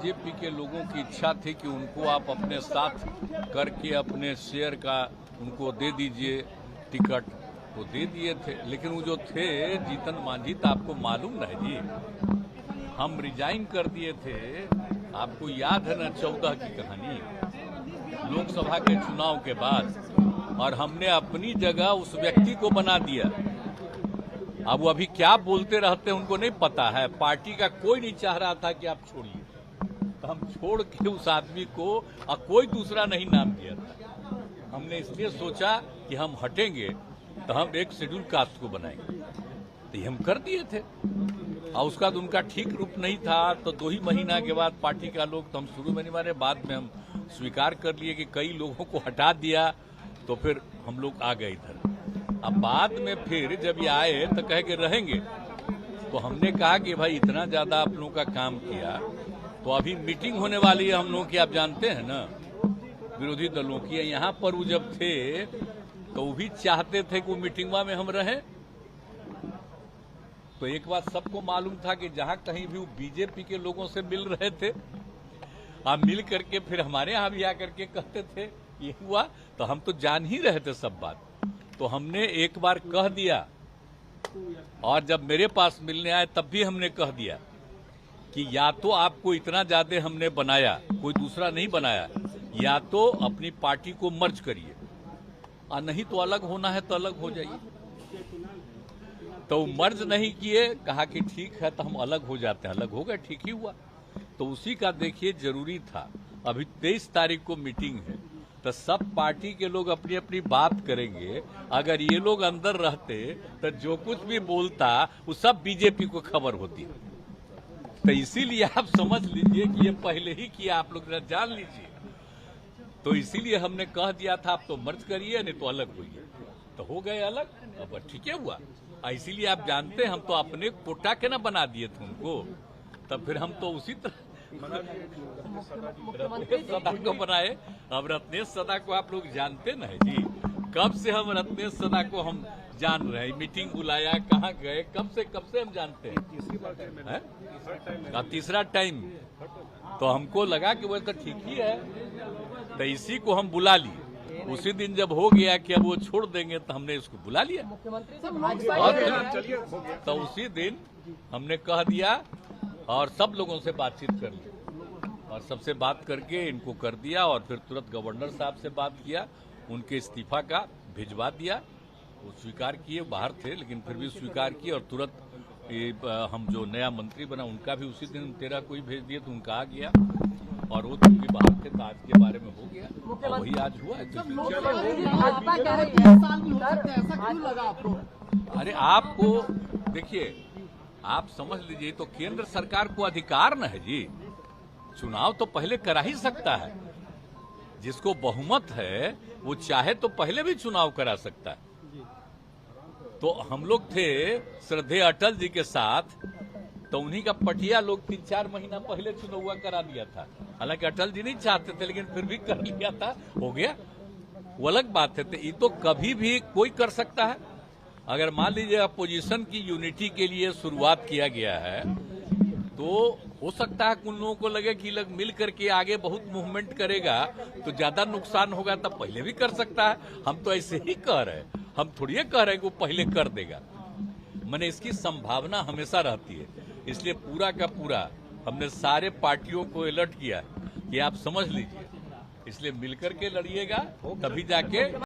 BJP के लोगों की इच्छा थी कि उनको आप अपने साथ करके अपने शेयर का उनको दे दीजिए टिकट, तो दे दिए थे। लेकिन वो जो थे जीतन मांझी, तो आपको मालूम नहीं जी, हम रिजाइन कर दिए थे। आपको याद है ना 14 की कहानी, लोकसभा के चुनाव के बाद, और हमने अपनी जगह उस व्यक्ति को बना दिया। अब वो अभी क्या बोलते रहते हैं उनको नहीं पता है। पार्टी का कोई नहीं चाह रहा था कि आप छोड़िए, तो हम छोड़ के उस आदमी को और कोई दूसरा नहीं नाम दिया था। हमने इसलिए सोचा कि हम हटेंगे तो हम एक शेड्यूल कास्ट को बनाएंगे, तो ये हम कर दिए थे। और उसका तो उनका ठीक रूप नहीं था, तो 2 ही महीना के बाद पार्टी का लोग, तो हम शुरू में नहीं माने, बाद में हम स्वीकार कर लिए कि कई लोगों को हटा दिया, तो फिर हम लोग आ गए इधर। अब बाद में फिर जब ये आए तो कहे कि रहेंगे, तो हमने कहा कि भाई इतना ज्यादा आप लोगों का काम किया, तो अभी मीटिंग होने वाली है हम लोगों की, आप जानते हैं ना, विरोधी दलों की। यहाँ पर वो जब थे तो वो भी चाहते थे कि वो मीटिंगवा में हम रहें। तो एक बात सबको मालूम था कि जहां कहीं भी वो बीजेपी के लोगों से मिल रहे थे, आप मिल करके फिर हमारे यहां भी आकर के कहते थे ये हुआ, तो हम तो जान ही रहे थे सब बात। तो हमने एक बार कह दिया, और जब मेरे पास मिलने आए तब भी हमने कह दिया कि या तो आपको इतना ज्यादा हमने बनाया, कोई दूसरा नहीं बनाया, या तो अपनी पार्टी को मर्ज करिए, और नहीं तो अलग होना है तो अलग हो जाइए। तो मर्ज नहीं किए, कहा कि ठीक है तो हम अलग हो जाते हैं, अलग हो गए, ठीक ही हुआ। तो उसी का देखिए जरूरी था। अभी 23 तारीख को मीटिंग है, तो सब पार्टी के लोग अपनी अपनी बात करेंगे। अगर ये लोग अंदर रहते तो जो कुछ भी बोलता वो सब बीजेपी को खबर होती। तो इसीलिए आप समझ लीजिए कि ये पहले ही किया, आप लोग जान लीजिए। तो इसीलिए हमने कह दिया था आप तो मर्ज करिए, नहीं तो अलग होइए, तो हो गए अलग। अब ठीक है हुआ। इसीलिए आप जानते हैं हम तो अपने कोटा के ना बना दिए थे उनको, तब फिर हम तो उसी तरह रत्नेश सदा को बनाए। अब रत्नेश सदा को आप लोग जानते ना जी, कब से हम रत्नेश सदा को हम जान रहे हैं। मीटिंग बुलाया, कहाँ गए, कब से हम जानते हैं। तीसरा टाइम तो हमको लगा कि वो तो ठीक ही है, तो इसी को हम बुला लिए। उसी दिन जब हो गया कि अब वो छोड़ देंगे तो हमने इसको बुला लिया, तो उसी दिन हमने कह दिया और सब लोगों से बातचीत कर ली, और सबसे बात करके इनको कर दिया। और फिर तुरंत गवर्नर साहब से बात किया, उनके इस्तीफा का भिजवा दिया। वो स्वीकार किए, बाहर थे लेकिन फिर भी स्वीकार किए। और तुरंत हम जो नया मंत्री बना उनका भी उसी दिन 13 को ही भेज दिए, तो उनका आ गया। और वो चूंकि बाहर थे तो आज के बारे में हो गया, और वही आज हुआ है। अरे आपको देखिए, आप समझ लीजिए, तो केंद्र सरकार को अधिकार न है जी, चुनाव तो पहले करा ही सकता है। जिसको बहुमत है वो चाहे तो पहले भी चुनाव करा सकता है। तो हम लोग थे श्रद्धेय अटल जी के साथ, तो उन्हीं का पटिया लोग 3-4 महीना पहले चुनाव करा दिया था। हालांकि अटल जी नहीं चाहते थे, लेकिन फिर भी कर लिया था, हो गया, वो अलग बात है। तो ये तो कभी भी कोई कर सकता है। अगर मान लीजिए अपोजिशन की यूनिटी के लिए शुरुआत किया गया है, तो हो सकता है उन लोगों को लगे कि लोग मिल करके आगे बहुत मूवमेंट करेगा तो ज्यादा नुकसान होगा, तब पहले भी कर सकता है। हम तो ऐसे ही कह रहे हैं, हम थोड़ी कह रहे हैं कि वो पहले कर देगा। मैंने इसकी संभावना हमेशा रहती है, इसलिए पूरा का पूरा हमने सारे पार्टियों को अलर्ट किया कि आप समझ लीजिए, इसलिए मिलकर के लड़िएगा, तभी जाके